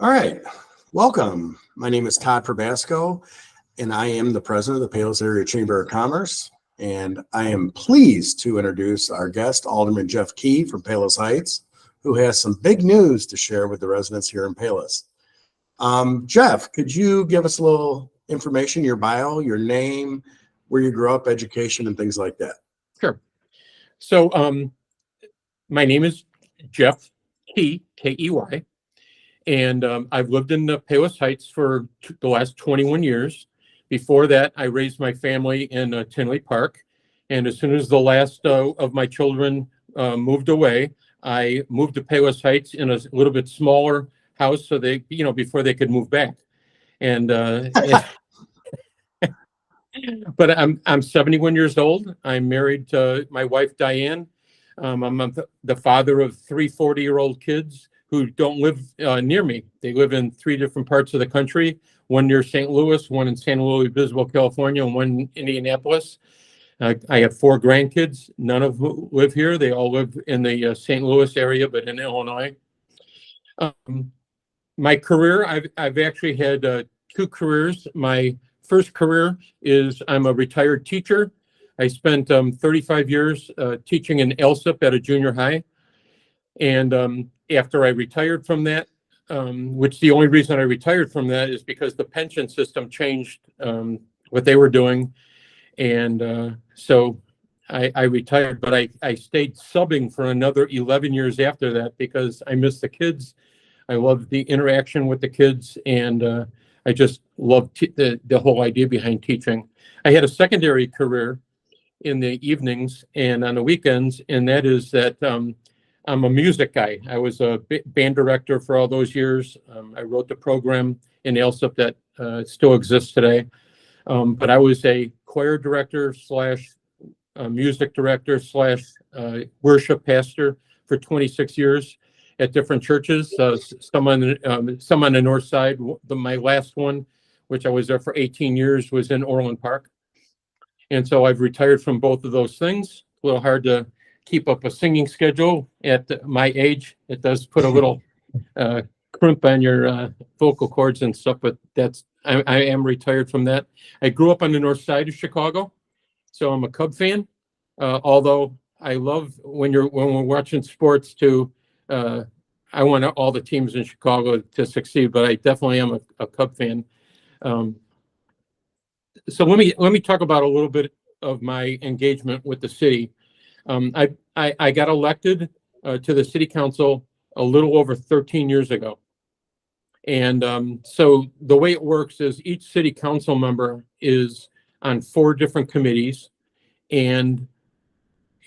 All right, welcome. My name is Todd Probasco, and I am the president of the Palos Area Chamber of Commerce. And I am pleased to introduce our guest, Alderman Jeff Key from Palos Heights, who has some big news to share with the residents here in Palos. Jeff, could you give us a little information, your bio, your name, where you grew up, education, and things like that? Sure. So my name is Jeff Key, Key, and I've lived in the Palos Heights for the last 21 years. Before that, I raised my family in Tinley Park, and as soon as the last of my children moved away, I moved to Palos Heights in a little bit smaller house, so they, before they could move back. And but I'm 71 years old. I'm married to my wife Diane. I'm the father of three 40-year-old kids who don't live near me. They live in three different parts of the country. One near St. Louis, one in San Luis Obispo, California, and one in Indianapolis. I have four grandkids. None of who live here. They all live in the St. Louis area, but in Illinois. My career, I've actually had two careers. My first career is I'm a retired teacher. I spent 35 years teaching in ELSIP at a junior high. And after I retired from that, which the only reason I retired from that is because the pension system changed what they were doing. And so I retired, but I stayed subbing for another 11 years after that because I miss the kids. I love the interaction with the kids, and I just love the whole idea behind teaching. I had a secondary career in the evenings and on the weekends, and that is that I'm a music guy. I was a band director for all those years. I wrote the program in ELSIP that still exists today. But I was a choir director slash music director slash worship pastor for 26 years at different churches. Some on the north side. My last one, which I was there for 18 years, was in Orland Park. And so I've retired from both of those things. A little hard to keep up a singing schedule at my age. It does put a little crimp on your vocal cords and stuff, but I am retired from that. I grew up on the north side of Chicago, so I'm a Cub fan. Although I love when we're watching sports too. I want all the teams in Chicago to succeed, but I definitely am a Cub fan. So let me talk about a little bit of my engagement with the city. I got elected to the city council a little over 13 years ago. And so the way it works is each city council member is on 4 different committees, and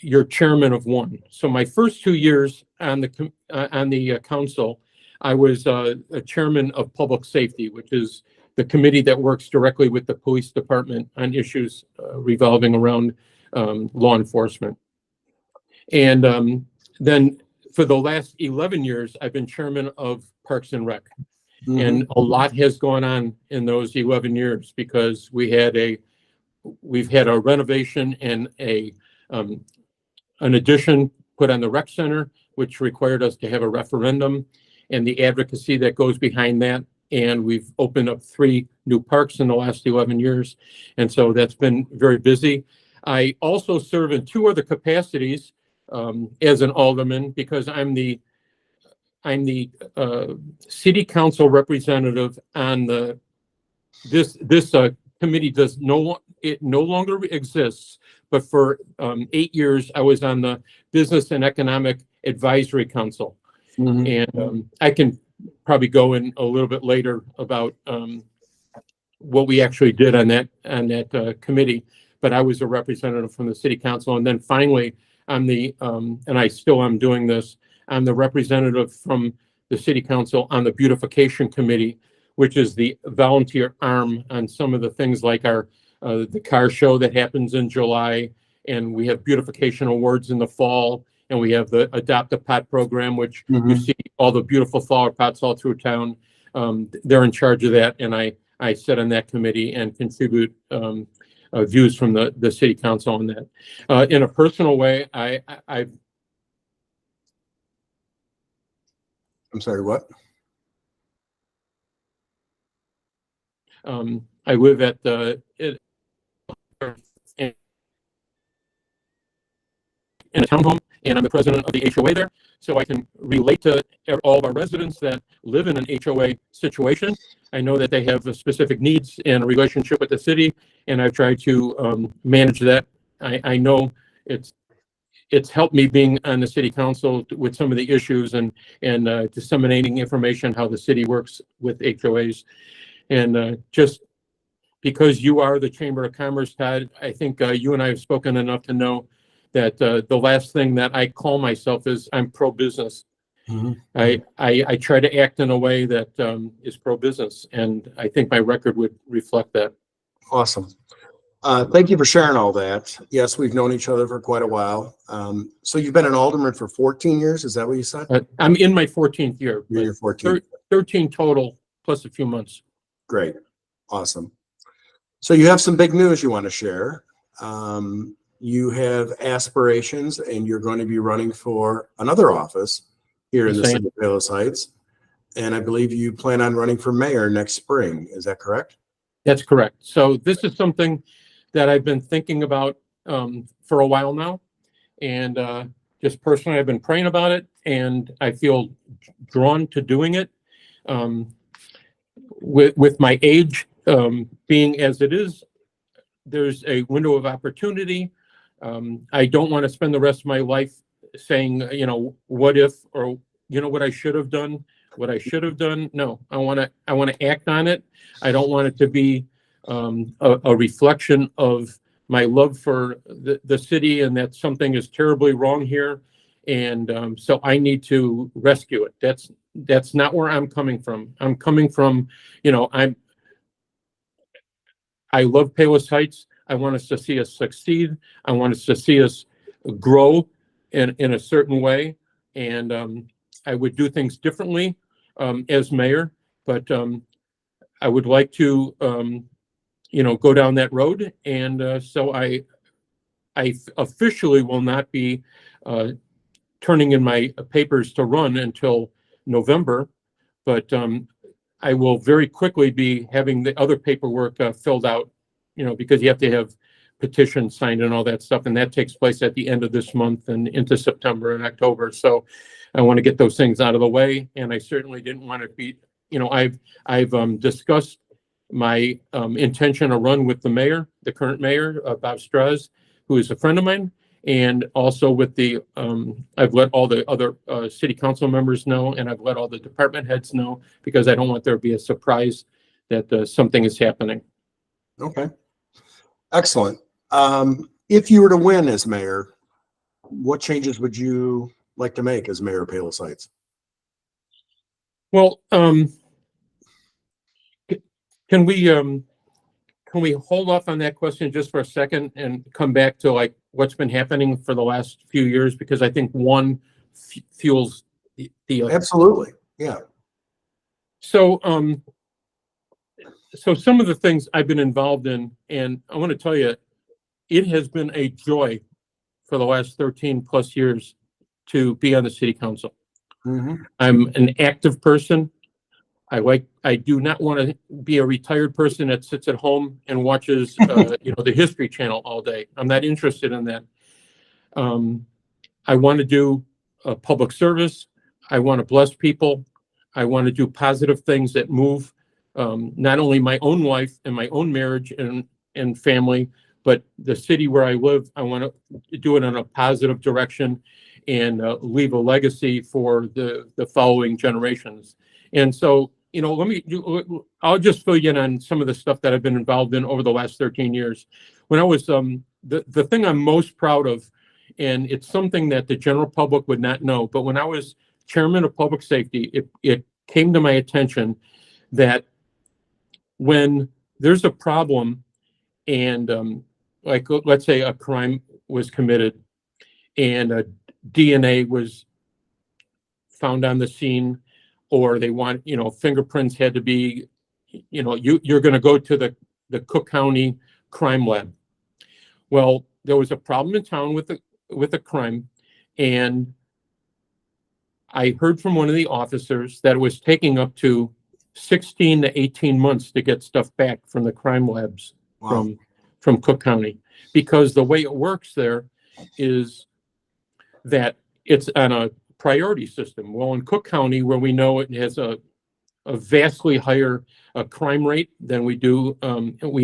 you're chairman of one. So my first 2 years on the council, I was a chairman of public safety, which is the committee that works directly with the police department on issues revolving around law enforcement. And then for the last 11 years, I've been chairman of Parks and Rec. Mm-hmm. And a lot has gone on in those 11 years because we've had a renovation and an addition put on the rec center, which required us to have a referendum and the advocacy that goes behind that. And we've opened up 3 new parks in the last 11 years. And so that's been very busy. I also serve in 2 other capacities as an alderman because I'm the city council representative on this committee. It no longer exists, but for 8 years I was on the Business and Economic Advisory Council. Mm-hmm. And I can probably go in a little bit later about what we actually did on that committee, but I was a representative from the city council. And then finally and I still am doing this, I'm the representative from the city council on the beautification committee, which is the volunteer arm on some of the things like the car show that happens in July, and we have beautification awards in the fall, and we have the Adopt a Pot program, which mm-hmm. you see all the beautiful flower pots all through town. They're in charge of that, and I sit on that committee and contribute views from the city council on that. In a personal way, I'm sorry, what? I live at the in a townhome, and I'm the president of the HOA there, so I can relate to all of our residents that live in an HOA situation. I know that they have specific needs and a relationship with the city, and I've tried to manage that. I know it's helped me being on the city council with some of the issues and disseminating information how the city works with HOAs. And just because you are the Chamber of Commerce, Todd, I think you and I have spoken enough to know that the last thing that I call myself is I'm pro-business. Mhm. I try to act in a way that is pro-business, and I think my record would reflect that. Awesome. Thank you for sharing all that. Yes, we've known each other for quite a while. So you've been an alderman for 14 years. Is that what you said? I'm in my 14th year, You're in your 14th. 13 total plus a few months. Great. Awesome. So you have some big news you want to share. You have aspirations and you're going to be running for another office here in the city of Palos Heights. And I believe you plan on running for mayor next spring. Is that correct? That's correct. So this is something that I've been thinking about for a while now. And just personally, I've been praying about it, and I feel drawn to doing it. With my age being as it is, there's a window of opportunity. I don't want to spend the rest of my life saying, what if, or, what I should have done, what I should have done. No, I want to act on it. I don't want it to be a reflection of my love for the city and that something is terribly wrong here. And so I need to rescue it. That's not where I'm coming from. I'm coming from, I love Palos Heights. I want us to see us succeed. I want us to see us grow in a certain way. And I would do things differently as mayor, but I would like to, go down that road. And so I officially will not be turning in my papers to run until November, but I will very quickly be having the other paperwork filled out, because you have to have petitions signed and all that stuff. And that takes place at the end of this month and into September and October. So I want to get those things out of the way. And I certainly didn't want to be, I've discussed my intention to run with the mayor, the current mayor, Bob Strauss, who is a friend of mine. And also with the, I've let all the other city council members know, and I've let all the department heads know, because I don't want there to be a surprise that something is happening. Okay. Excellent. If you were to win as mayor, what changes would you like to make as mayor of Palos Heights? Well, can we hold off on that question just for a second and come back to like what's been happening for the last few years? Because I think one fuels the other. Absolutely. Yeah. So, so some of the things I've been involved in, and I want to tell you, it has been a joy for the last 13 plus years to be on the city council. Mm-hmm. I'm an active person. I do not want to be a retired person that sits at home and watches, the History Channel all day. I'm not interested in that. I want to do public service. I want to bless people. I want to do positive things that move not only my own life and my own marriage and family, but the city where I live. I want to do it in a positive direction and leave a legacy for the following generations. And so, I'll just fill you in on some of the stuff that I've been involved in over the last 13 years. When I was, the thing I'm most proud of, and it's something that the general public would not know, but when I was chairman of public safety, it came to my attention that when there's a problem and like, let's say a crime was committed and DNA was found on the scene, or they want, fingerprints had to be, you're going to go to the Cook County crime lab. Well, there was a problem in town with a crime, and I heard from one of the officers that it was taking up to 16 to 18 months to get stuff back from the crime labs. Wow. From Cook County, because the way it works there is that it's on a priority system. Well, in Cook County, where we know it has a vastly higher crime rate than we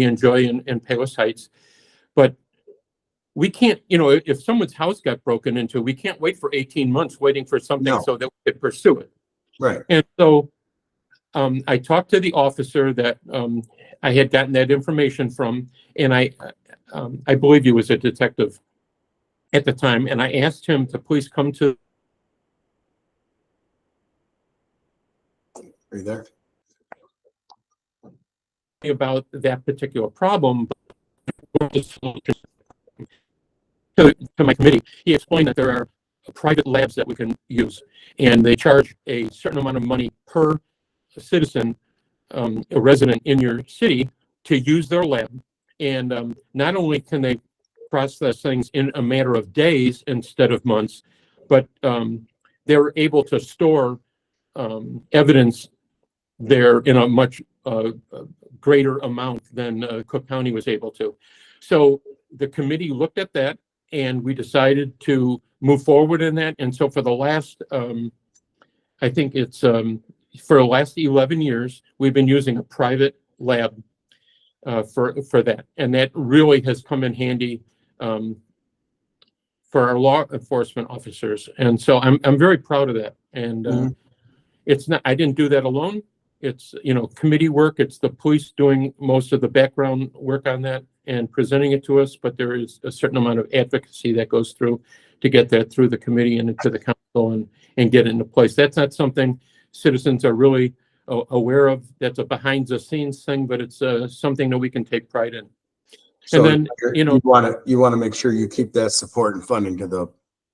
enjoy in Palos Heights, but we can't, if someone's house got broken into, we can't wait for 18 months waiting for something so that we could pursue it. Right. And so I talked to the officer that I had gotten that information from, and I believe he was a detective at the time, and I asked him to please come to. Are you there? About that particular problem to my committee. He explained that there are private labs that we can use, and they charge a certain amount of money per citizen, a resident in your city, to use their lab. And not only can they process things in a matter of days instead of months, but they're able to store evidence there in a much greater amount than Cook County was able to. So the committee looked at that, and we decided to move forward in that. And so for the last, I think it's for the last 11 years, we've been using a private lab for that. And that really has come in handy for our law enforcement officers. And so I'm very proud of that. And it's not, I didn't do that alone. It's, committee work. It's the police doing most of the background work on that and presenting it to us. But there is a certain amount of advocacy that goes through to get that through the committee and into the council and get it into place. That's not something citizens are really aware of. That's a behind the scenes thing, but it's something that we can take pride in. So and then, you want to make sure you keep that support and funding to the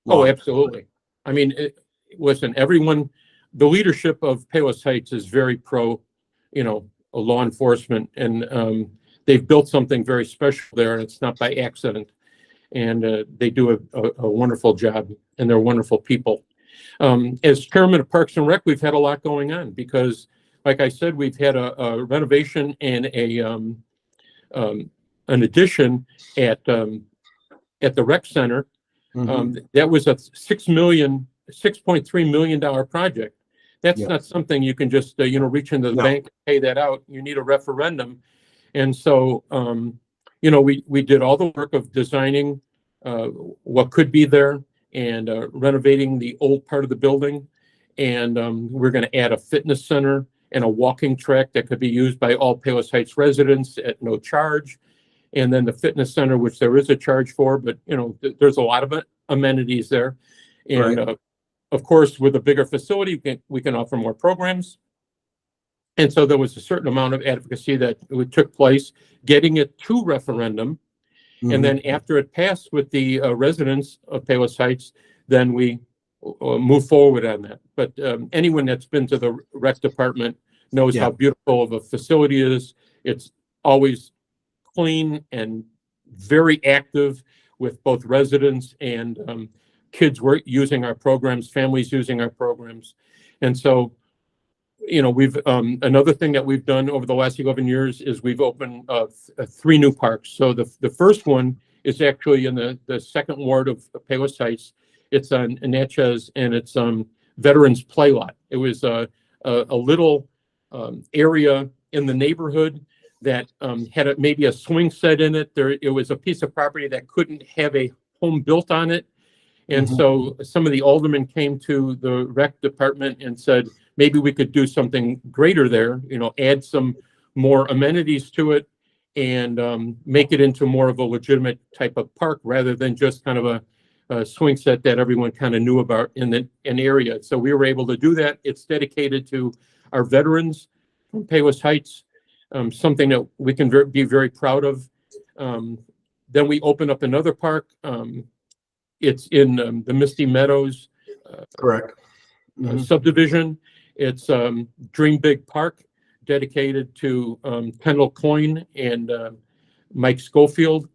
law. Oh, absolutely. I mean, listen, everyone, the leadership of Palos Heights is very pro, law enforcement, and they've built something very special there, and it's not by accident. And they do a wonderful job, and they're wonderful people. As chairman of Parks and Rec, we've had a lot going on because, like I said, we've had a renovation and an addition at the rec center. That was a $6.3 million project. That's not something you can just reach into the bank and pay that out. You need a referendum. And so we did all the work of designing what could be there and renovating the old part of the building. And we're going to add a fitness center and a walking track that could be used by all Palos Heights residents at no charge. And then the fitness center, which there is a charge for, but there's a lot of amenities there. And of course, with a bigger facility, we can offer more programs. And so there was a certain amount of advocacy that took place, getting it to referendum. And then after it passed with the residents of Palos Heights, then we move forward on that. But anyone that's been to the rec department knows how beautiful of a facility it is. It's always clean and very active with both residents and kids using our programs, families using our programs. And so, we've another thing that we've done over the last 11 years is we've opened 3 new parks. So the first one is actually in the second ward of Palos Heights. It's on Natchez, and it's Veterans Play Lot. It was a little area in the neighborhood that had maybe a swing set in it. It was a piece of property that couldn't have a home built on it. And so some of the aldermen came to the rec department and said, maybe we could do something greater there, add some more amenities to it and make it into more of a legitimate type of park rather than just kind of a swing set that everyone kind of knew about in an area. So we were able to do that. It's dedicated to our veterans from Palos Heights, something that we can be very proud of. Then we opened up another park. It's in the Misty Meadows subdivision. It's Dream Big Park, dedicated to Kendall Coyne and Mike Schofield,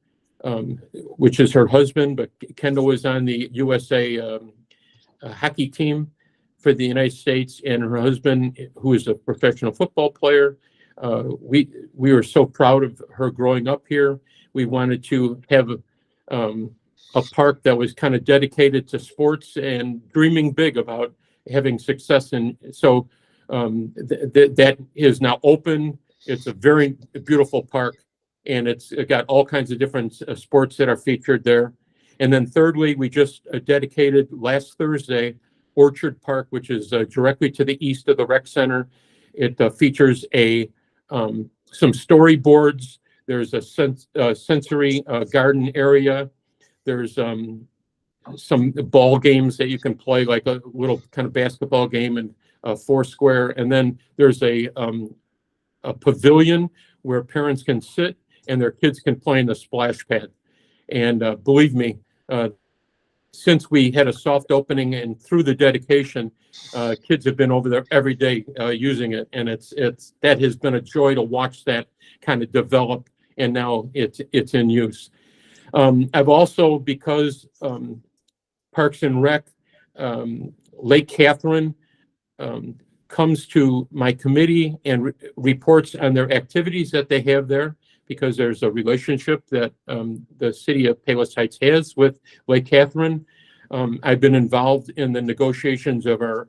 which is her husband, but Kendall was on the USA hockey team for the United States, and her husband, who is a professional football player. We were so proud of her growing up here. We wanted to have a park that was kind of dedicated to sports and dreaming big about having success. And so that is now open. It's a very beautiful park, and it's got all kinds of different sports that are featured there. And then thirdly, we just dedicated last Thursday Orchard Park, which is directly to the east of the rec center. It features some storyboards. There's a sensory garden area. There's some ball games that you can play, like a little kind of basketball game and Foursquare. And then there's a pavilion where parents can sit and their kids can play in the splash pad. And believe me, since we had a soft opening and through the dedication, kids have been over there every day using it, and that has been a joy to watch that kind of develop, and now it's in use. I've also, because Parks and Rec, Lake Catherine comes to my committee and reports on their activities that they have there, because there's a relationship that the city of Palos Heights has with Lake Catherine. I've been involved in the negotiations of our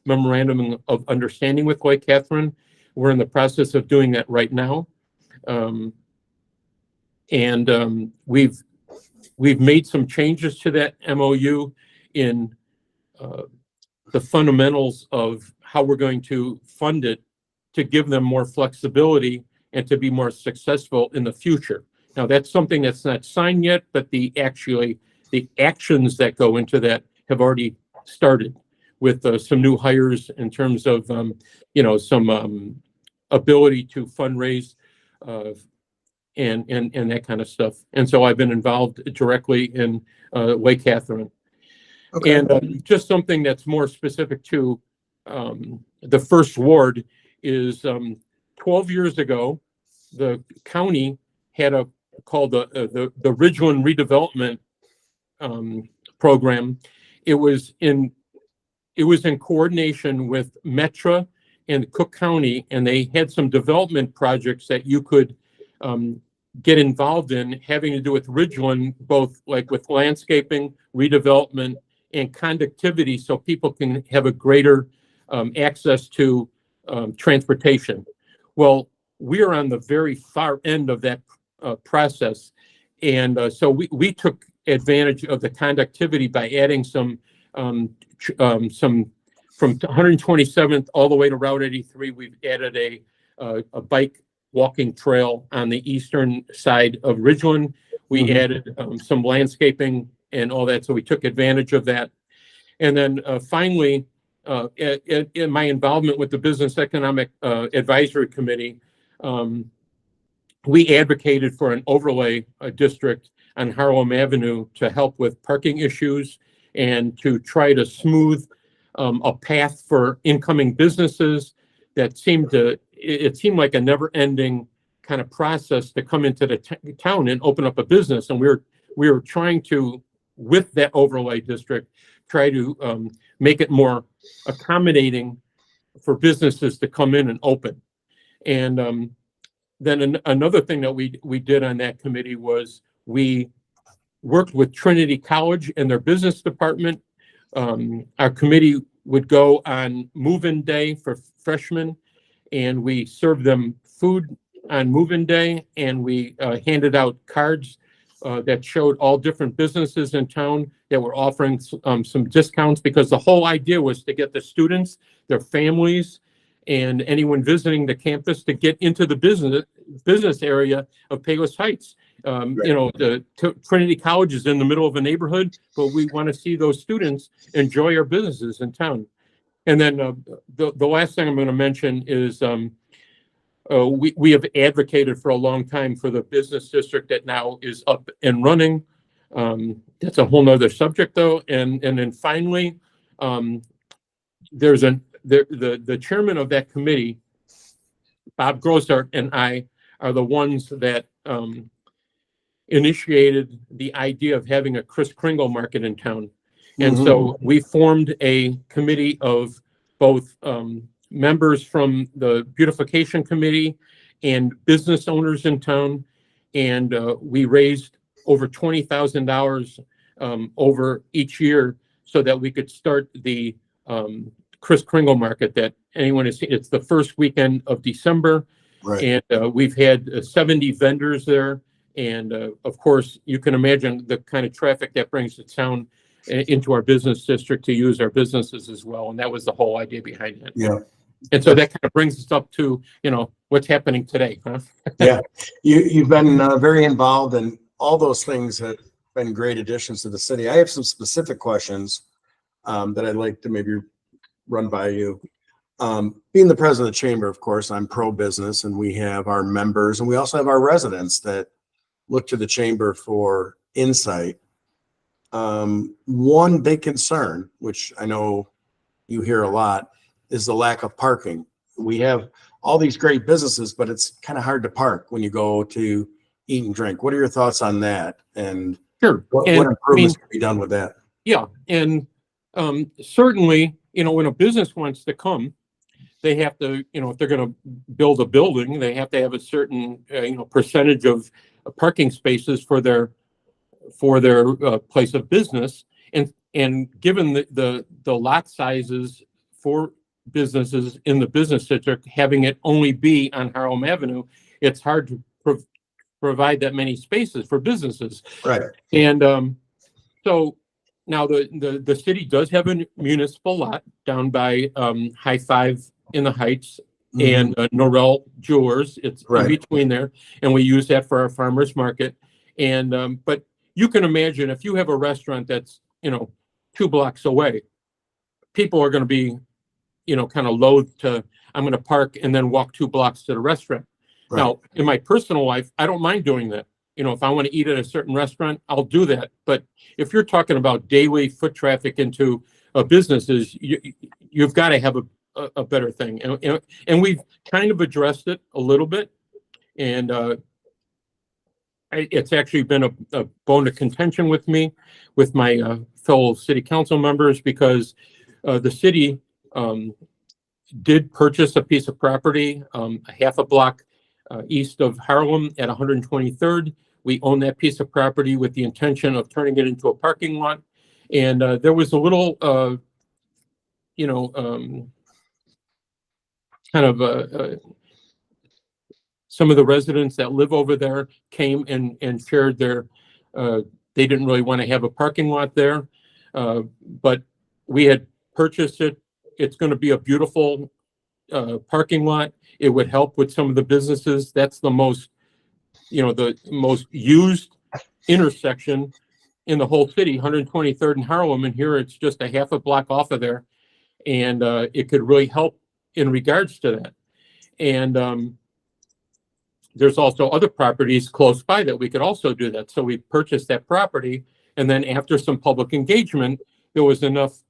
memorandum of understanding with Lake Catherine. We're in the process of doing that right now. We've made some changes to that MOU in the fundamentals of how we're going to fund it to give them more flexibility and to be more successful in the future. Now, that's something that's not signed yet, but the actions that go into that have already started with some new hires in terms of, some ability to fundraise and that kind of stuff. And so I've been involved directly in Lake Catherine. Okay. And just something that's more specific to the first ward is 12 years ago, the county had called the Ridgeland Redevelopment program. It was in coordination with Metra and Cook County, and they had some development projects that you could get involved in, having to do with Ridgeland, both like with landscaping, redevelopment, and conductivity, so people can have a greater access to transportation. Well, we are on the very far end of that process, and so we took advantage of the conductivity by adding some from 127th all the way to Route 83. We've added a bike walking trail on the eastern side of Ridgeland. We added some landscaping and all that, so we took advantage of that. And then finally, in my involvement with the Business Economic Advisory Committee, we advocated for an overlay district on Harlem Avenue to help with parking issues and to try to smooth a path for incoming businesses that seemed like a never-ending kind of process to come into the town and open up a business. And we were trying to, with that overlay district, try to make it more accommodating for businesses to come in and open. And then another thing that we did on that committee was we worked with Trinity College and their business department. Our committee would go on move-in day for freshmen, and we served them food on move-in day, and we handed out cards that showed all different businesses in town that were offering some discounts, because the whole idea was to get the students, their families, and anyone visiting the campus to get into the business area of Palos Heights. Right. Trinity College is in the middle of a neighborhood, but we want to see those students enjoy our businesses in town. And then the last thing I'm going to mention is we have advocated for a long time for the business district that now is up and running. That's a whole nother subject, though. And then finally, there's the chairman of that committee, Bob Grossart, and I are the ones that initiated the idea of having a Kris Kringle market in town. And Mhm. so we formed a committee of both members from the beautification committee and business owners in town. And we raised over $20,000 over each year so that we could start the Kris Kringle Market that anyone has seen. It's the first weekend of December. Right. And we've had 70 vendors there. And of course, you can imagine the kind of traffic that brings the town into our business district to use our businesses as well. And that was the whole idea behind it. Yeah. And so that kind of brings us up to, what's happening today, huh? Yeah. You've been very involved, and all those things have been great additions to the city. I have some specific questions that I'd like to maybe run by you. Being the president of the chamber, of course, I'm pro-business, and we have our members, and we also have our residents that look to the chamber for insight. One big concern, which I know you hear a lot, is the lack of parking. We have all these great businesses, but it's kind of hard to park when you go to eat and drink. What are your thoughts on that? And Sure. what And, improvements can be done with that? Yeah. And certainly, when a business wants to come, they have to, if they're going to build a building, they have to have a certain, percentage of parking spaces for their place of business. And given the lot sizes for businesses in the business district, having it only be on Harlem Avenue, it's hard to provide that many spaces for businesses. Right. And so now the city does have a municipal lot down by High Five in the Heights and Norrell Jewelers. It's in between there, and we use that for our farmers market. And but you can imagine if you have a restaurant that's 2 blocks away, people are going to be kind of loath to, I'm going to park and then walk 2 blocks to the restaurant. Right. Now, in my personal life, I don't mind doing that. If I want to eat at a certain restaurant, I'll do that. But if you're talking about daily foot traffic into businesses, you've got to have a better thing. And we've kind of addressed it a little bit. And it's actually been a bone of contention with me, with my fellow city council members, because the city did purchase a piece of property a half a block east of Harlem at 123rd. We own that piece of property with the intention of turning it into a parking lot. And there was a little, kind of some of the residents that live over there came and shared their, they didn't really want to have a parking lot there. But we had purchased it. It's going to be a beautiful parking lot. It would help with some of the businesses. That's the most, the most used intersection in the whole city, 123rd and Harlem. And here it's just a half a block off of there. And it could really help in regards to that. And there's also other properties close by that we could also do that. So we purchased that property. And then after some public engagement, there was enough,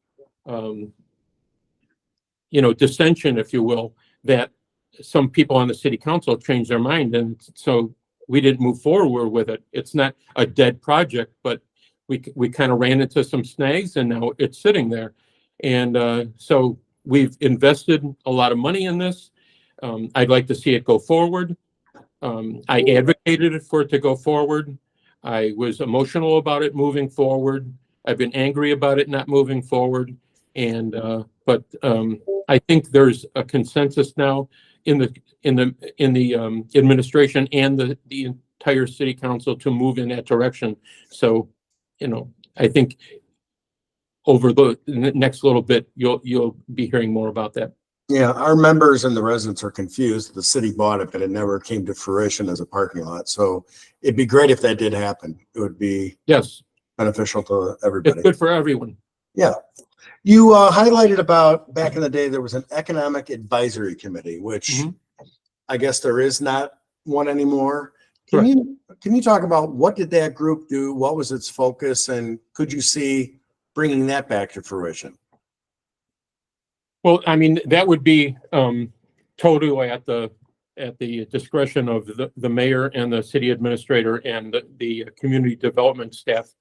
dissension, if you will, that some people on the city council changed their mind. And so we didn't move forward with it. It's not a dead project, but we kind of ran into some snags, and now it's sitting there. And so we've invested a lot of money in this. I'd like to see it go forward. I advocated for it to go forward. I was emotional about it moving forward. I've been angry about it not moving forward. And but I think there's a consensus now in the administration and the entire city council to move in that direction. So, I think over the next little bit, you'll be hearing more about that. Yeah, our members and the residents are confused. The city bought it, but it never came to fruition as a parking lot. So it'd be great if that did happen. It would be beneficial to everybody. It's good for everyone. Yeah. You highlighted about back in the day, there was an economic advisory committee, which I guess there is not one anymore. Can you talk about what did that group do? What was its focus? And could you see bringing that back to fruition? Well, I mean, that would be totally at the discretion of the mayor and the city administrator and the community development staff.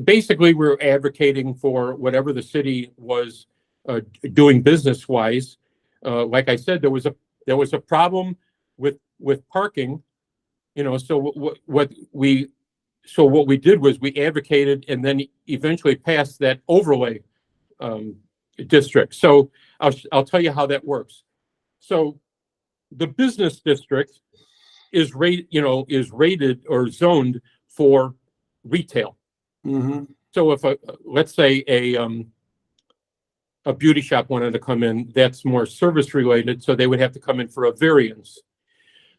Basically, we're advocating for whatever the city was doing business wise. Like I said, there was a problem with parking, so what we did was we advocated and then eventually passed that overlay district. So I'll tell you how that works. So the business district is rated or zoned for retail. Mm-hmm. So if let's say a beauty shop wanted to come in, that's more service related, so they would have to come in for a variance.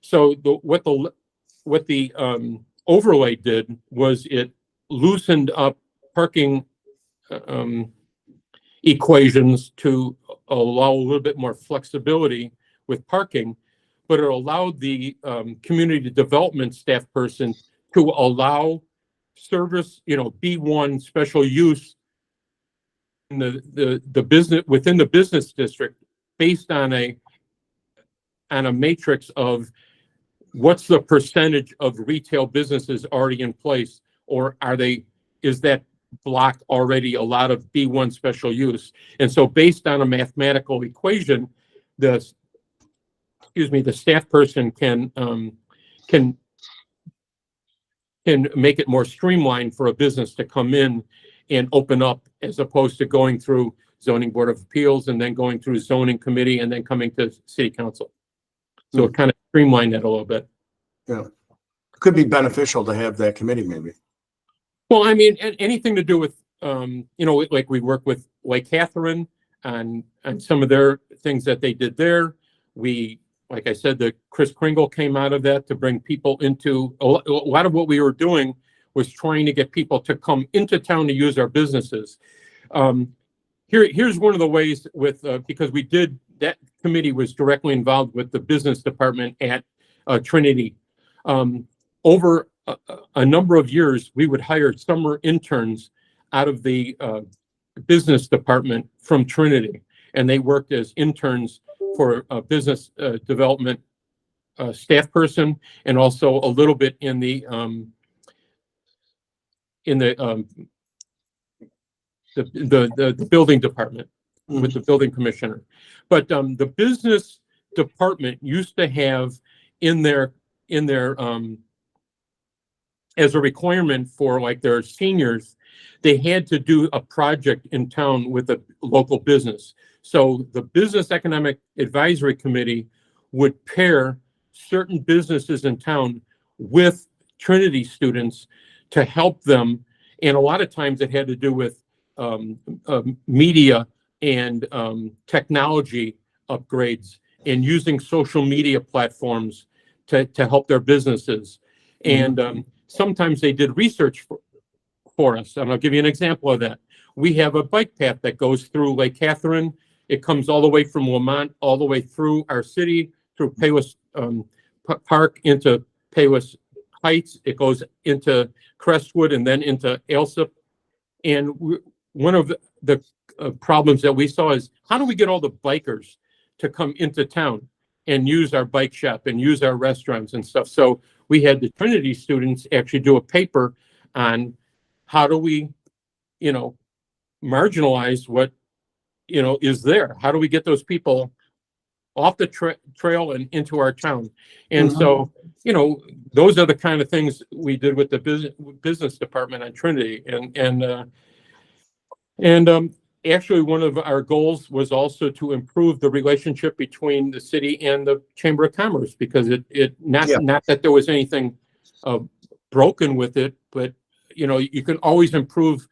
So what the overlay did was it loosened up parking equations to allow a little bit more flexibility with parking, but it allowed the community development staff person to allow service, B1 special use in the business within the business district based on a matrix of what's the percentage of retail businesses already in place, or is that block already a lot of B1 special use? And so based on a mathematical equation, the staff person can make it more streamlined for a business to come in and open up, as opposed to going through zoning board of appeals and then going through zoning committee and then coming to city council. So it kind of streamlined that a little bit. Yeah. Could be beneficial to have that committee maybe. Well, I mean, anything to do with, like we work with Lake Catherine on some of their things that they did there. Like I said, the Chris Kringle came out of that to bring people into a lot of what we were doing was trying to get people to come into town to use our businesses. Here's one of the ways because that committee was directly involved with the business department at Trinity. Over a number of years, we would hire summer interns out of the business department from Trinity, and they worked as interns for a business development staff person, and also a little bit in the building department with the building commissioner. But the business department used to have in their as a requirement for like their seniors, they had to do a project in town with a local business. So the Business Economic Advisory Committee would pair certain businesses in town with Trinity students to help them. And a lot of times it had to do with media and technology upgrades and using social media platforms to help their businesses. And sometimes they did research for us. And I'll give you an example of that. We have a bike path that goes through Lake Catherine. It comes all the way from Lamont, all the way through our city, through Palos Park into Palos Heights. It goes into Crestwood and then into Alsip. And one of the problems that we saw is, how do we get all the bikers to come into town and use our bike shop and use our restaurants and stuff? So we had the Trinity students actually do a paper on how do we, marginalize what, is there? How do we get those people off the trail and into our town? And so, those are the kind of things we did with the business department on Trinity. And actually, one of our goals was also to improve the relationship between the city and the Chamber of Commerce, because not that there was anything broken with it, but you can always improve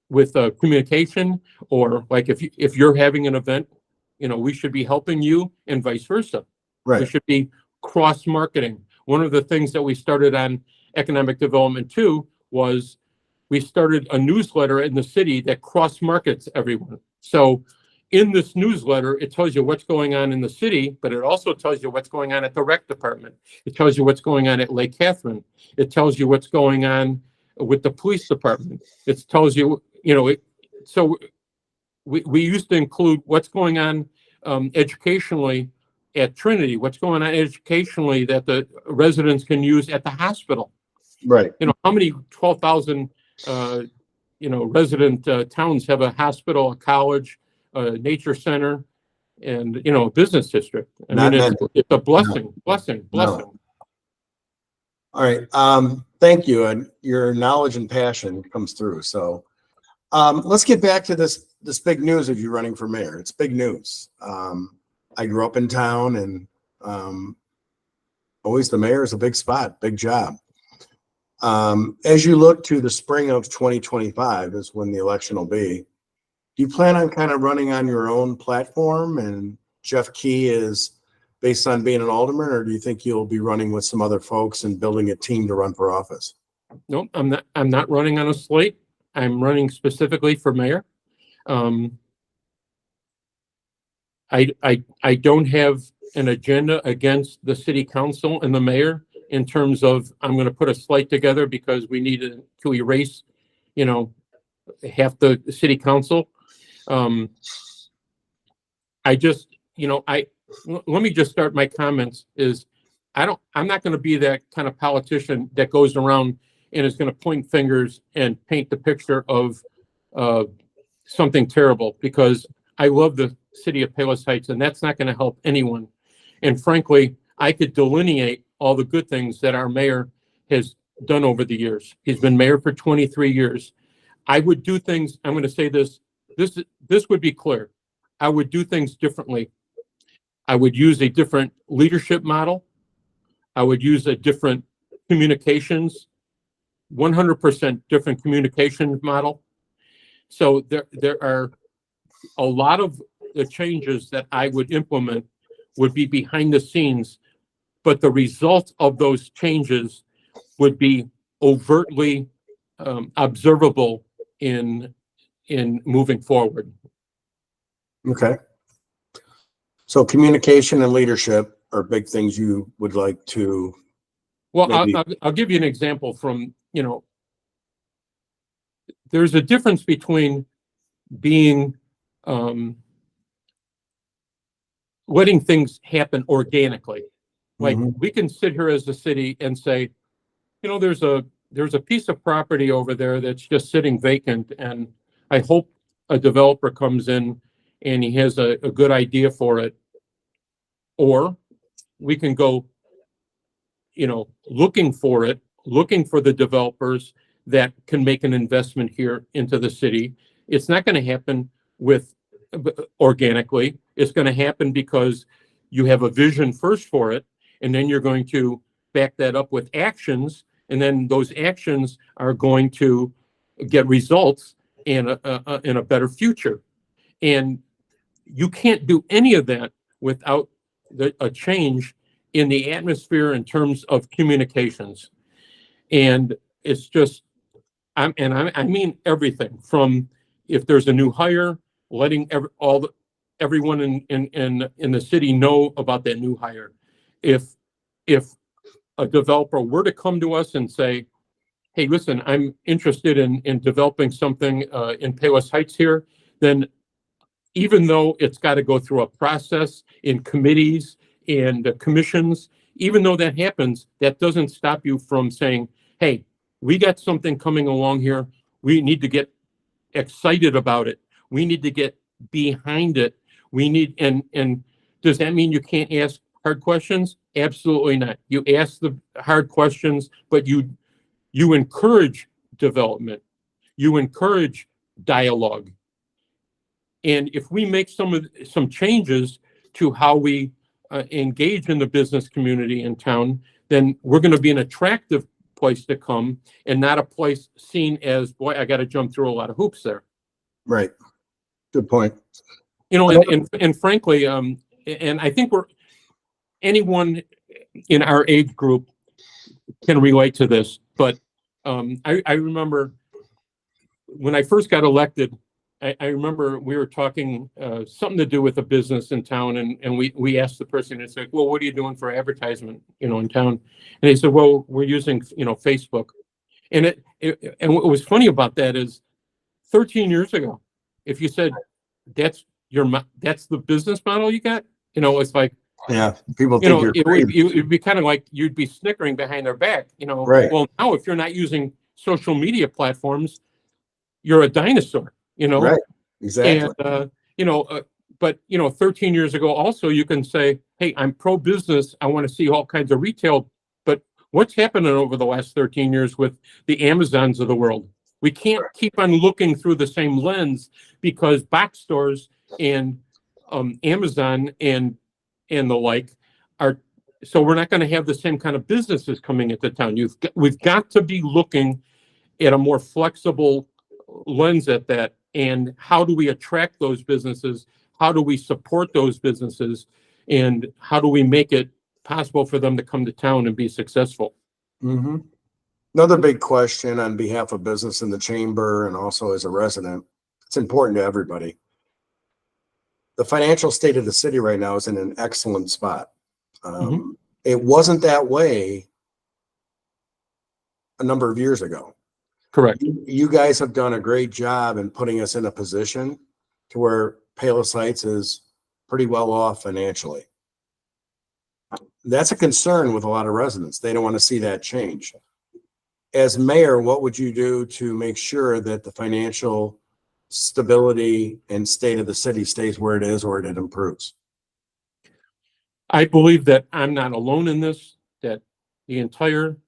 with communication, or like if you're having an event, we should be helping you and vice versa. Right. We should be cross marketing. One of the things that we started on economic development too was we started a newsletter in the city that cross markets everyone. So in this newsletter, it tells you what's going on in the city, but it also tells you what's going on at the rec department. It tells you what's going on at Lake Catherine. It tells you what's going on with the police department. It tells you, so we used to include what's going on educationally at Trinity, what's going on educationally that the residents can use at the hospital. Right. How many 12,000, resident towns have a hospital, a college, a nature center, and, a business district? I Not mean, many. it's a blessing. No. All right. Thank you. And your knowledge and passion comes through. So let's get back to this big news of you running for mayor. It's big news. I grew up in town, and always the mayor is a big spot, big job. As you look to the spring of 2025 is when the election will be. Do you plan on kind of running on your own platform, and Jeff Key is based on being an alderman, or do you think you'll be running with some other folks and building a team to run for office? Nope, I'm not running on a slate. I'm running specifically for mayor. I don't have an agenda against the city council and the mayor in terms of I'm going to put a slate together because we need to erase, half the city council. Let me just start my comments is I'm not going to be that kind of politician that goes around and is going to point fingers and paint the picture of something terrible, because I love the city of Palos Heights, and that's not going to help anyone. And frankly, I could delineate all the good things that our mayor has done over the years. He's been mayor for 23 years. I would do things, I'm going to say this would be clear. I would do things differently. I would use a different leadership model. I would use a different communications, 100% different communication model. So there are a lot of the changes that I would implement would be behind the scenes, but the result of those changes would be overtly observable in moving forward. Okay. So communication and leadership are big things you would like to. Well, I'll give you an example from, there's a difference between being, letting things happen organically. Like we can sit here as a city and say, there's a piece of property over there that's just sitting vacant, and I hope a developer comes in and he has a good idea for it. Or we can go, looking for the developers that can make an investment here into the city. It's not going to happen organically. It's going to happen because you have a vision first for it, and then you're going to back that up with actions, and then those actions are going to get results in a better future. And you can't do any of that without a change in the atmosphere in terms of communications. And it's just, I mean everything from if there's a new hire, letting everyone in the city know about that new hire. If a developer were to come to us and say, hey, listen, I'm interested in developing something in Palos Heights here, then even though it's got to go through a process in committees and commissions, even though that happens, that doesn't stop you from saying, hey, we got something coming along here. We need to get excited about it. We need to get behind it. And does that mean you can't ask hard questions? Absolutely not. You ask the hard questions, but you encourage development. You encourage dialogue. And if we make some changes to how we engage in the business community in town, then we're going to be an attractive place to come and not a place seen as, boy, I got to jump through a lot of hoops there. Right. Good point. And frankly, and I think anyone in our age group can relate to this, but I remember when I first got elected, I remember we were talking something to do with a business in town, and we asked the person, it's like, well, what are you doing for advertisement, in town? And they said, well, we're using, Facebook. And what was funny about that is 13 years ago, if you said that's the business model you got, it's like, Yeah, people You think know, you're it'd be kind of like you'd be snickering behind their back, you know. right, Well, now if you're not using social media platforms, you're a dinosaur, you know. right, And exactly. you know, but you know, 13 years ago, also you can say, "Hey, I'm pro business. I want to see all kinds of retail." But what's happening over the last 13 years with the Amazons of the world? We can't keep on looking through the same lens because box stores and Amazon and the like are. So we're not going to have the same kind of businesses coming into town. We've got to be looking at a more flexible lens at that, and how do we attract those businesses, how do we support those businesses, and how do we make it possible for them to come to town and be successful. Hmm. Another big question on behalf of business in the chamber and also as a resident, it's important to everybody. The financial state of the city right now is in an excellent spot. Mhm. It wasn't that way a number of years ago. Correct. You guys have done a great job in putting us in a position to where Palos Heights is pretty well off financially. That's a concern with a lot of residents. They don't want to see that change. As mayor, what would you do to make sure that the financial stability and state of the city stays where it is or it improves? I believe that I'm not alone in this, that the entire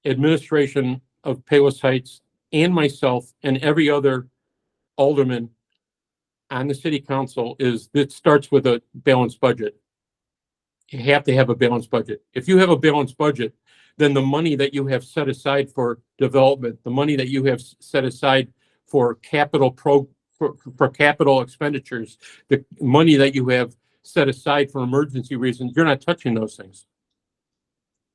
administration of Palos Heights and myself and every other alderman on the city council is it starts with a balanced budget. You have to have a balanced budget. If you have a balanced budget, then the money that you have set aside for development, the money that you have set aside for for capital expenditures, the money that you have set aside for emergency reasons, you're not touching those things.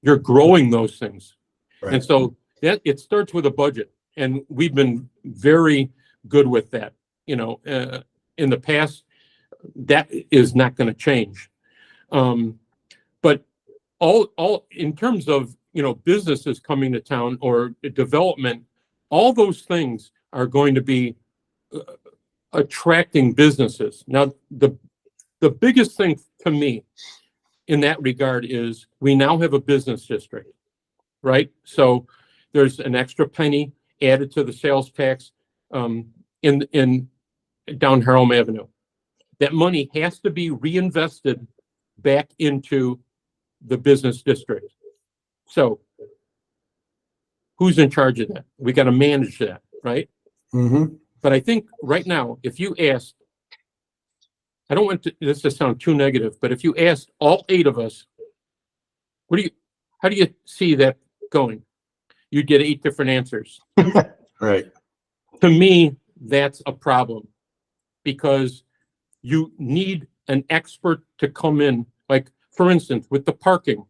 You're growing those things. Right. And so that it starts with a budget. And we've been very good with that. You know, in the past, that is not going to change. But all in terms of, you know, businesses coming to town or development, all those things are going to be uh, attracting businesses. Now, the biggest thing to me in that regard is we now have a business district, right? So there's an extra penny added to the sales tax in down Harlem Avenue. That money has to be reinvested back into the business district. So who's in charge of that? We got to manage that, right? Mm-hmm. But I think right now, if you asked, I don't want this to sound too negative, but if you asked all 8 of us, how do you see that going? You'd get 8 different answers. Right. To me, that's a problem because you need an expert to come in. Like, for instance, with the parking,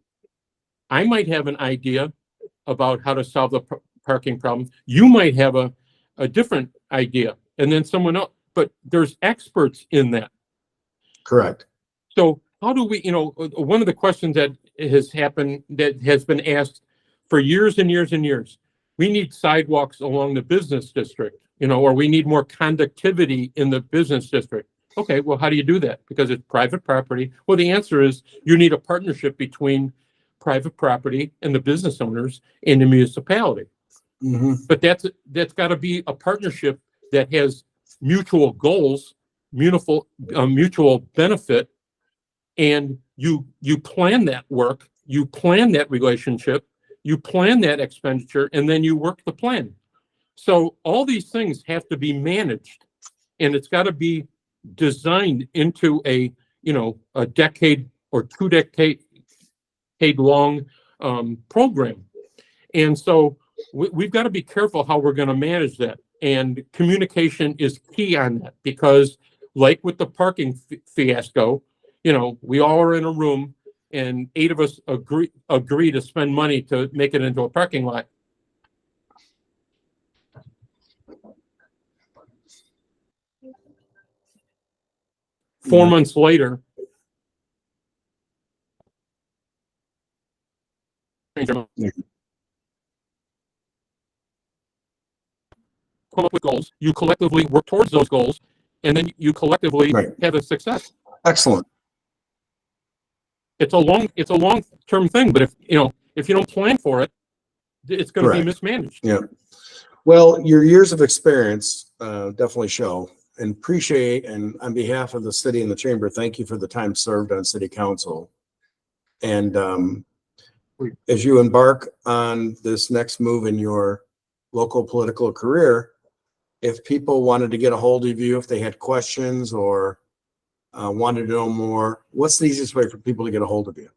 I might have an idea about how to solve the parking problem. You might have a different idea, and then someone else, but there's experts in that. Correct. So how do we, you know, one of the questions that has been asked for years and years and years, we need sidewalks along the business district, you know, or we need more conductivity in the business district. Okay, well, how do you do that? Because it's private property. Well, the answer is you need a partnership between private property and the business owners in the municipality. Mm-hmm. But that's got to be a partnership that has mutual goals, mutual benefit, and you plan that work, you plan that relationship, you plan that expenditure, and then you work the plan. So all these things have to be managed, and it's got to be designed into a, you know, a decade or 2 decade long program. And so we've got to be careful how we're going to manage that. And communication is key on that because, like with the parking fiasco, you know, we all are in a room and 8 of us agree to spend money to make it into a parking lot. 4 months later, come up with goals. You collectively work towards those goals, and then you collectively Right. have a success. Excellent. it's a long-term thing, but if you don't plan for it, it's going to be mismanaged. Yeah. Well, your years of experience definitely show, and appreciate, and on behalf of the city and the chamber, thank you for the time served on city council. And as you embark on this next move in your local political career, if people wanted to get a hold of you, if they had questions or wanted to know more, what's the easiest way for people to get a hold of you?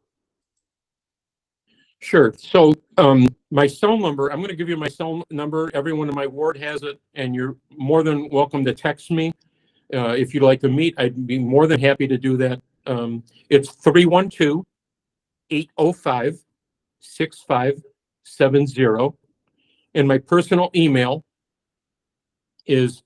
Sure. So my cell number, I'm going to give you my cell number. Everyone in my ward has it, and you're more than welcome to text me. If you'd like to meet, I'd be more than happy to do that. It's 312-805-6570. And my personal email is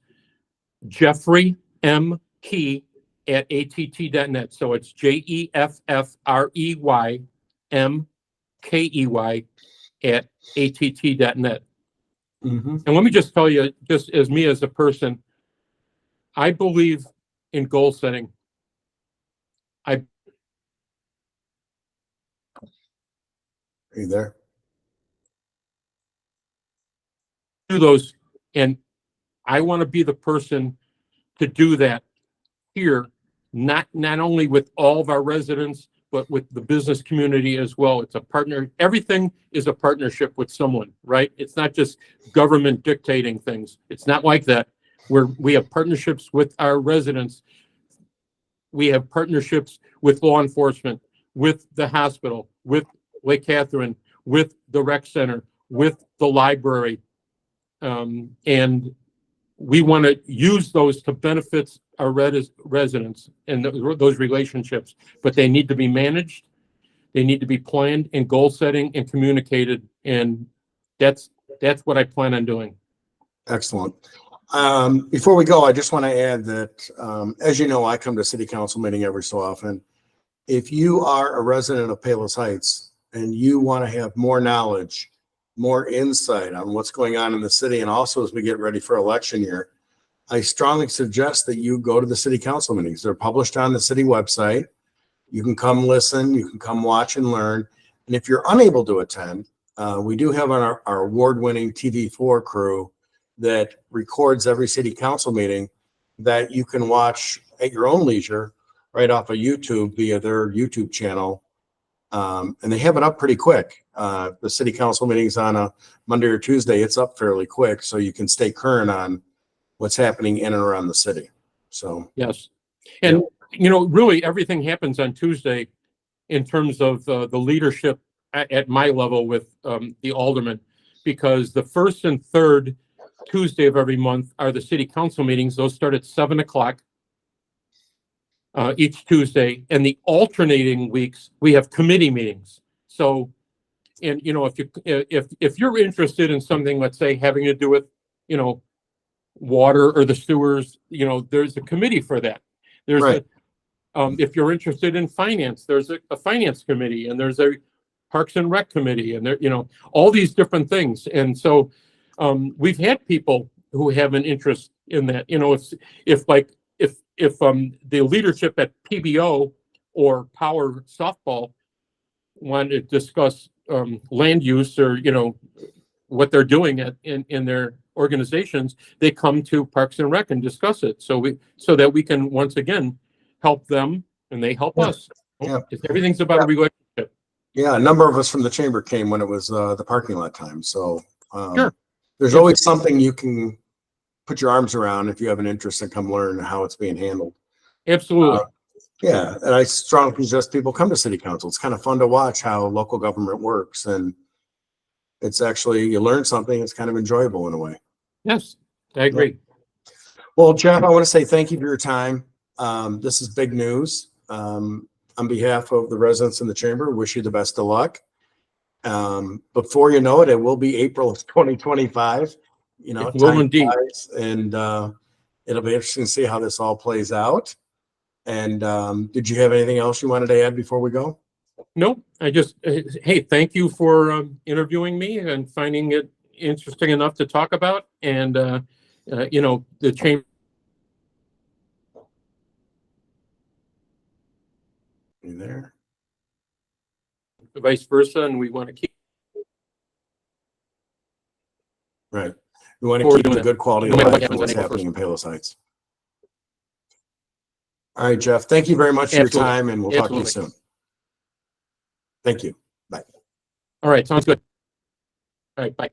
jeffreymkey@att.net. So it's JEFFREYMKEY@att.net. And let me just tell you, just as me as a person, I believe in goal setting. Are you there? Do those, and I want to be the person to do that here, not only with all of our residents, but with the business community as well. It's a partner. Everything is a partnership with someone, right? It's not just government dictating things. It's not like that. We have partnerships with our residents. We have partnerships with law enforcement, with the hospital, with Lake Catherine, with the rec center, with the library. And we want to use those to benefit our residents and those relationships, but they need to be managed. They need to be planned and goal setting and communicated. And that's what I plan on doing. Excellent. Before we go, I just want to add that, as you know, I come to city council meeting every so often. If you are a resident of Palos Heights and you want to have more knowledge, more insight on what's going on in the city, and also as we get ready for election year, I strongly suggest that you go to the city council meetings. They're published on the city website. You can come listen, you can come watch and learn. And if you're unable to attend, we do have our award-winning TV4 crew that records every city council meeting that you can watch at your own leisure right off of YouTube via their YouTube channel. And they have it up pretty quick. The city council meetings on a Monday or Tuesday, it's up fairly quick, so you can stay current on what's happening in and around the city. So yes. And really everything happens on Tuesday in terms of the leadership at my level with the alderman, because the first and third Tuesday of every month are the city council meetings. Those start at 7:00 each Tuesday, and the alternating weeks we have committee meetings. So, and if you're interested in something, let's say having to do with water or the sewers, there's a committee for that. There's right. If you're interested in finance, there's a finance committee, and there's a Parks and Rec committee, and there, all these different things. And so we've had people who have an interest in that. If the leadership at PBO or Power Softball want to discuss land use or what they're doing in their organizations, they come to Parks and Rec and discuss it. So that we can once again help them and they help us. Yeah. Everything's about a relationship. Yeah, a number of us from the chamber came when it was the parking lot time. So Sure. There's always something you can put your arms around if you have an interest and come learn how it's being handled. Absolutely. Yeah, and I strongly suggest people come to city council. It's kind of fun to watch how local government works, and it's actually, you learn something. It's kind of enjoyable in a way. Yes, I agree. Well, Jeff, I want to say thank you for your time. This is big news. On behalf of the residents in the chamber, wish you the best of luck. Before you know it, it will be April of 2025. It will indeed. And it'll be interesting to see how this all plays out. And did you have anything else you wanted to add before we go? Nope. I just, hey, thank you for interviewing me and finding it interesting enough to talk about. And, the chamber. You there? vice versa, and we want to keep Right. We want to Forward keep doing the it. good quality No of matter what life and happens, what's I think happening in Palos Heights. All right, Jeff, thank you very much for your Absolutely. time, and we'll talk to you Absolutely. soon. Thank you. Bye. All right, sounds good. All right, bye.